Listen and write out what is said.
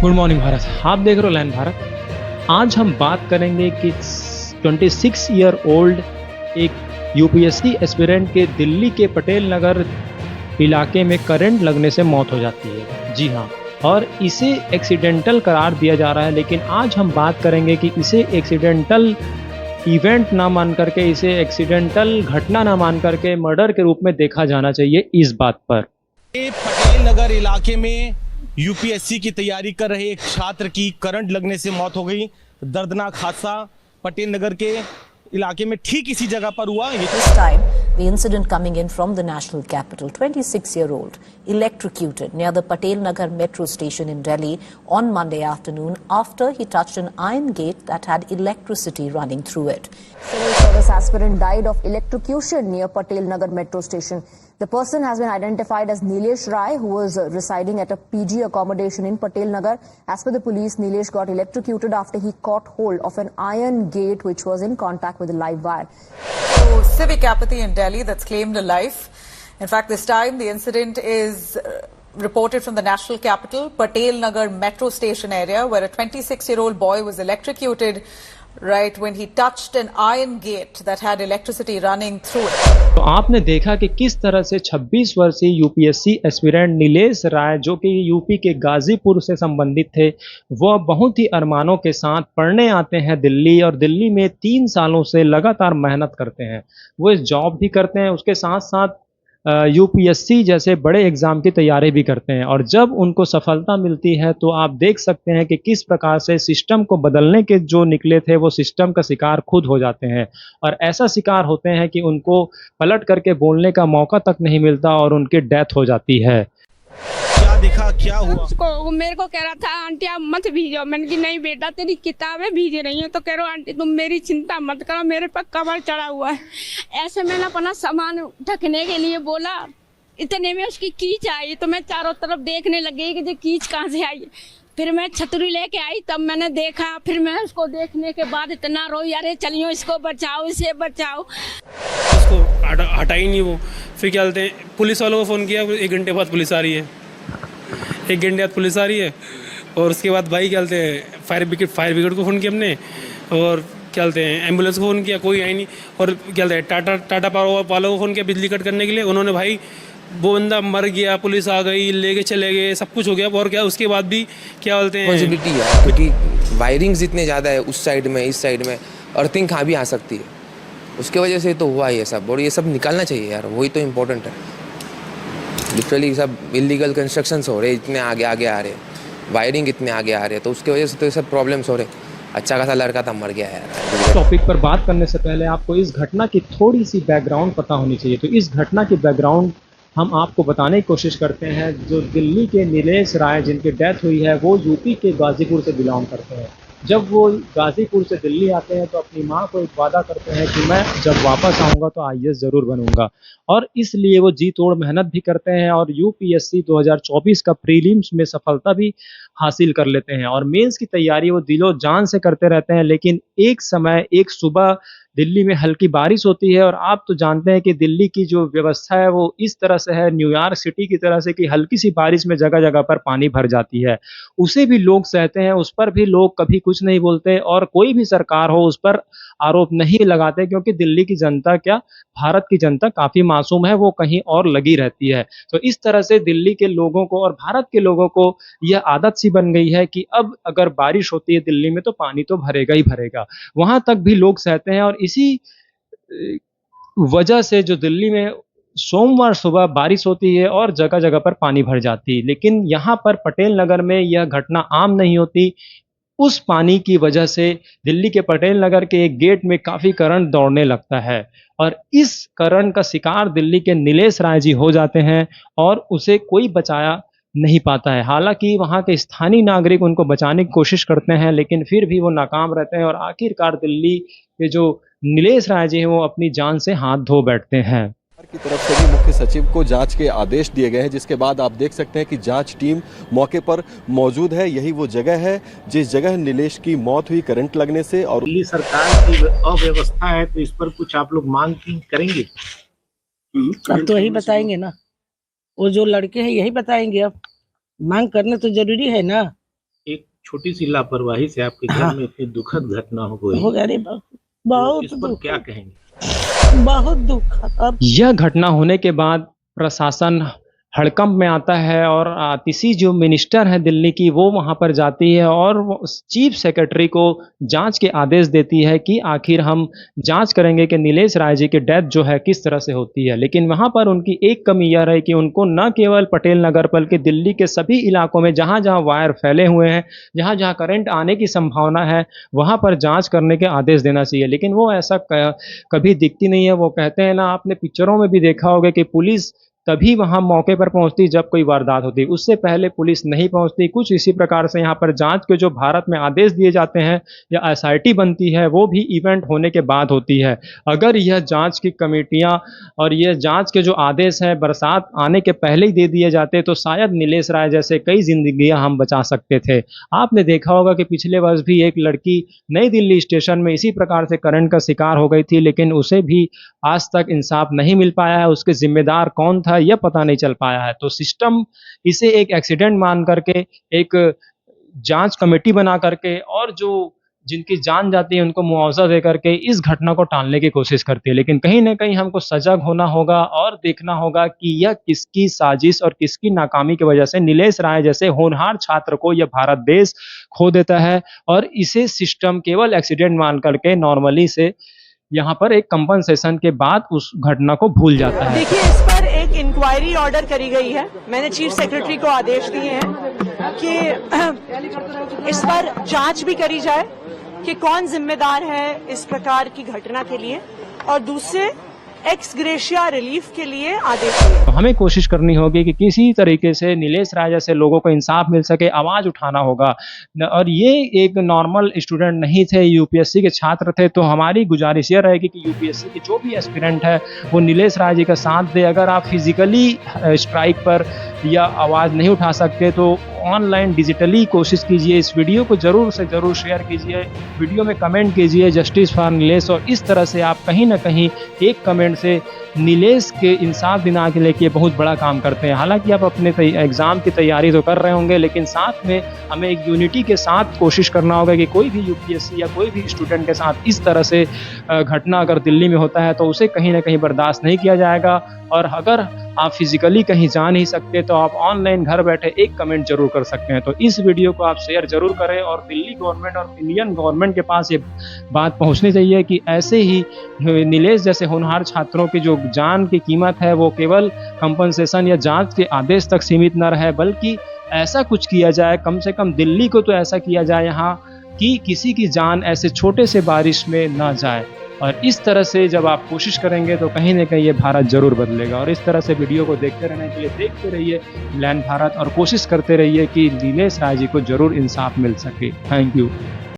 Good morning Bharat. आप देख रहे हो लैंड भारत। आज हम बात करेंगे कि 26 ईयर ओल्ड एक यूपीएससी एस्पिरेंट के दिल्ली के पटेल नगर इलाके में करंट लगने से मौत हो जाती है। जी हाँ, और इसे एक्सीडेंटल करार दिया जा रहा है, लेकिन आज हम बात करेंगे कि इसे एक्सीडेंटल इवेंट ना मान करके, इसे एक्सीडेंटल घटना ना मान करके मर्डर के रूप में देखा जाना चाहिए। इस बात पर पटेल नगर इलाके में यूपीएससी की तैयारी कर रहे एक छात्र की करंट लगने से मौत हो गई। दर्दनाक हादसा पटेल नगर के इलाके में ठीक इसी जगह पर हुआ। This time, the incident coming in from the national capital, 26-year-old electrocuted near the Patel Nagar metro station in Delhi on Monday afternoon after he touched an iron gate that had electricity running through it. Civil service aspirant died of electrocution near Patel Nagar metro station. The person has been identified as Nilesh Rai, who was residing at a PG accommodation in Patel Nagar. As per the police, Nilesh got electrocuted after he caught hold of an iron gate which was in contact with a live wire. So, civic apathy in Delhi that's claimed a life. In fact, this time the incident is reported from the national capital, Patel Nagar metro station area, where a 26-year-old boy was electrocuted right when he touched an iron gate that had electricity running through it. तो आपने देखा कि किस तरह से 26 वर्षीय UPSC aspirant Nilesh राय, जो कि यूपी के गाजीपुर से संबंधित थे, वह बहुत ही अरमानों के साथ पढ़ने आते हैं दिल्ली, और दिल्ली में 3 सालों से लगातार मेहनत करते हैं। वो इस जॉब भी करते हैं, उसके साथ साथ यूपीएससी जैसे बड़े एग्ज़ाम की तैयारी भी करते हैं। और जब उनको सफलता मिलती है तो आप देख सकते हैं कि किस प्रकार से सिस्टम को बदलने के जो निकले थे वो सिस्टम का शिकार खुद हो जाते हैं, और ऐसा शिकार होते हैं कि उनको पलट करके बोलने का मौका तक नहीं मिलता और उनकी डेथ हो जाती है। क्या देखा, क्या हुआ? उसको वो मेरे को कह रहा था, आंटी आप मत भीजो। मैंने कि नहीं बेटा, तेरी किताबें भीज रही हैं। तो कह रहा आंटी तुम मेरी चिंता मत करो, मेरे पर कवर चढ़ा हुआ है। ऐसे मैंने अपना सामान ढकने के लिए बोला, इतने में उसकी कीच आई। तो मैं चारों तरफ देखने लगी कि ये कीच कहाँ से आई। फिर मैं छतरी लेके आई, तब मैंने देखा। फिर मैं उसको देखने के बाद इतना रोई, अरे चलियो इसको बचाओ, इसे बचाओ। उसको हटा ही नहीं वो। फिर क्या बोलते हैं, पुलिस वालों को फ़ोन किया, 1 घंटे बाद पुलिस आ रही है। 1 घंटे बाद पुलिस आ रही है, और उसके बाद भाई क्या बोलते हैं, फायर ब्रिगेड को फ़ोन किया हमने, और क्या बोलते हैं एम्बुलेंस को फ़ोन किया, कोई आई नहीं। और क्या बोलते हैं टाटा पावर वालों को फ़ोन किया बिजली कट करने के लिए। उन्होंने भाई वो बंदा मर गया, पुलिस आ गई, लेके चले गए, सब कुछ हो गया। और क्या उसके बाद भी क्या बोलते हैं पॉसिबिलिटी है, क्योंकि वायरिंग्स इतने ज़्यादा है उस साइड में, इस साइड में अर्थिंग कहाँ भी आ सकती है। उसके वजह से तो हुआ ये सब, और ये सब निकालना चाहिए यार, वही तो इम्पोर्टेंट है। लिटरली सब इलीगल कंस्ट्रक्शंस हो रहे, इतने आगे आगे आ रहे, वायरिंग इतने आगे आ रहे, तो उसकी वजह से तो ये सब प्रॉब्लम्स हो रहे। अच्छा खासा लड़का था, मर गया यार। टॉपिक पर बात करने से पहले आपको इस घटना की थोड़ी सी बैकग्राउंड पता होनी चाहिए। तो इस घटना की बैकग्राउंड हम आपको बताने की कोशिश करते हैं। जो दिल्ली के नीलेश राय जिनकी डेथ हुई है, वो यूपी के गाजीपुर से बिलोंग करते हैं। जब वो गाजीपुर से दिल्ली आते हैं तो अपनी माँ को एक वादा करते हैं कि मैं जब वापस आऊँगा तो आईएएस ज़रूर बनूंगा, और इसलिए वो जी तोड़ मेहनत भी करते हैं और यूपीएससी 2024 का प्रीलिम्स में सफलता भी हासिल कर लेते हैं, और मेंस की तैयारी वो दिलो जान से करते रहते हैं। लेकिन एक सुबह दिल्ली में हल्की बारिश होती है, और आप तो जानते हैं कि दिल्ली की जो व्यवस्था है वो इस तरह से है, न्यूयॉर्क सिटी की तरह से, कि हल्की सी बारिश में जगह जगह पर पानी भर जाती है। उसे भी लोग सहते हैं, उस पर भी लोग कभी कुछ नहीं बोलते, और कोई भी सरकार हो उस पर आरोप नहीं लगाते, क्योंकि दिल्ली की जनता क्या, भारत की जनता काफ़ी मासूम है, वो कहीं और लगी रहती है। तो इस तरह से दिल्ली के लोगों को और भारत के लोगों को यह आदत सी बन गई है कि अब अगर बारिश होती है दिल्ली में तो पानी तो भरेगा ही भरेगा। वहाँ तक भी लोग सहते हैं, और इसी वजह से जो दिल्ली में सोमवार सुबह बारिश होती है और जगह जगह पर पानी भर जाती है। लेकिन यहाँ पर पटेल नगर में यह घटना आम नहीं होती। उस पानी की वजह से दिल्ली के पटेल नगर के एक गेट में काफ़ी करंट दौड़ने लगता है, और इस करंट का शिकार दिल्ली के नीलेश राय जी हो जाते हैं, और उसे कोई बचाया नहीं पाता है। हालांकि वहाँ के स्थानीय नागरिक उनको बचाने की कोशिश करते हैं, लेकिन फिर भी वो नाकाम रहते हैं, और आखिरकार दिल्ली के जो नीलेश राय जी हैं वो अपनी जान से हाथ धो बैठते हैं। की तरफ से भी मुख्य सचिव को जांच के आदेश दिए गए हैं, जिसके बाद आप देख सकते हैं कि जांच टीम मौके पर मौजूद है। यही वो जगह है जिस जगह नीलेश की मौत हुई करंट लगने से। और दिल्ली सरकार की अव्यवस्था है, तो इस पर कुछ आप लोग मांग करेंगे? अब तो यही बताएंगे ना, वो जो लड़के हैं यही बताएंगे। अब मांग करने तो जरूरी है ना। एक छोटी सी लापरवाही से आपके घर में इतनी दुखद घटना हो गई, हो गया रे बहुत इस पर क्या कहेंगे? बहुत दुख। अब यह घटना होने के बाद प्रशासन हड़कंप में आता है और आतिशी जो मिनिस्टर है दिल्ली की वो वहाँ पर जाती है और वो चीफ सेक्रेटरी को जांच के आदेश देती है कि आखिर हम जांच करेंगे कि नीलेश राय जी की डेथ जो है किस तरह से होती है। लेकिन वहाँ पर उनकी एक कमी यह रही कि उनको न केवल पटेल नगर बल्कि दिल्ली के सभी इलाकों में जहाँ जहाँ वायर फैले हुए हैं, जहाँ जहाँ करंट आने की संभावना है, वहाँ पर जाँच करने के आदेश देना चाहिए। लेकिन वो ऐसा कभी दिखती नहीं है। वो कहते हैं ना, आपने पिक्चरों में भी देखा होगा कि पुलिस तभी वहां मौके पर पहुंचती जब कोई वारदात होती, उससे पहले पुलिस नहीं पहुंचती। कुछ इसी प्रकार से यहाँ पर जांच के जो भारत में आदेश दिए जाते हैं या एसआईटी बनती है वो भी इवेंट होने के बाद होती है। अगर यह जांच की कमेटियां और यह जांच के जो आदेश हैं बरसात आने के पहले ही दे दिए जाते तो शायद नीलेश राय जैसे कई जिंदगियां हम बचा सकते थे। आपने देखा होगा कि पिछले वर्ष भी एक लड़की नई दिल्ली स्टेशन में इसी प्रकार से करंट का शिकार हो गई थी, लेकिन उसे भी आज तक इंसाफ नहीं मिल पाया है। उसके जिम्मेदार कौन था यह पता नहीं चल पाया है। तो सिस्टम इसे एक एक्सीडेंट मान करके एक जांच कमेटी बना करके और जो जिनकी जान जाती है उनको मुआवजा दे करके इस घटना को टालने की कोशिश करती है। लेकिन कहीं ना कहीं हमको सजग होना होगा और देखना होगा कि यह किसकी साजिश और किसकी नाकामी की वजह से नीलेश राय जैसे होनहार छात्र को यह भारत देश खो देता है और इसे सिस्टम केवल एक्सीडेंट मान करके नॉर्मली से यहाँ पर एक कंपनसेशन के बाद उस घटना को भूल जाता है। देखिए, इस पर एक इंक्वायरी ऑर्डर करी गई है। मैंने चीफ सेक्रेटरी को आदेश दिए हैं कि इस पर जांच भी करी जाए कि कौन जिम्मेदार है इस प्रकार की घटना के लिए, और दूसरे एक्स ग्रेशिया रिलीफ के लिए आदेश दिए। तो हमें कोशिश करनी होगी कि किसी तरीके से नीलेश राय जैसे लोगों को इंसाफ मिल सके, आवाज उठाना होगा। और ये एक नॉर्मल स्टूडेंट नहीं थे, यूपीएससी के छात्र थे। तो हमारी गुजारिश ये रहेगी कि यूपीएससी के जो भी एस्पिरेंट है वो नीलेश राय जी का साथ दे। अगर आप फिजिकली स्ट्राइक पर या आवाज़ नहीं उठा सकते तो ऑनलाइन डिजिटली कोशिश कीजिए। इस वीडियो को ज़रूर से ज़रूर शेयर कीजिए, वीडियो में कमेंट कीजिए जस्टिस फॉर नीलेश, और इस तरह से आप कहीं ना कहीं एक कमेंट से नीलेश के इंसाफ दिलाने के लिए बहुत बड़ा काम करते हैं। हालांकि आप अपने एग्ज़ाम की तैयारी तो कर रहे होंगे, लेकिन साथ में हमें एक यूनिटी के साथ कोशिश करना होगा कि कोई भी यूपीएससी या कोई भी स्टूडेंट के साथ इस तरह से घटना अगर दिल्ली में होता है तो उसे कहीं ना कहीं बर्दाश्त नहीं किया जाएगा। और अगर आप फिजिकली कहीं जा नहीं सकते तो आप ऑनलाइन घर बैठे एक कमेंट जरूर कर सकते हैं। तो इस वीडियो को आप शेयर जरूर करें और दिल्ली गवर्नमेंट और इंडियन गवर्नमेंट के पास ये बात पहुंचनी चाहिए कि ऐसे ही नीलेश जैसे होनहार छात्रों की जो जान की कीमत है वो केवल कंपनसेशन या जांच के आदेश तक सीमित न रहे, बल्कि ऐसा कुछ किया जाए, कम से कम दिल्ली को तो ऐसा किया जाए यहाँ कि किसी की जान ऐसे छोटे से बारिश में ना जाए। और इस तरह से जब आप कोशिश करेंगे तो कहीं ना कहीं ये भारत जरूर बदलेगा। और इस तरह से वीडियो को देखते रहने के लिए देखते रहिए लैंड भारत और कोशिश करते रहिए कि नीलेश राय जी को जरूर इंसाफ मिल सके। Thank you.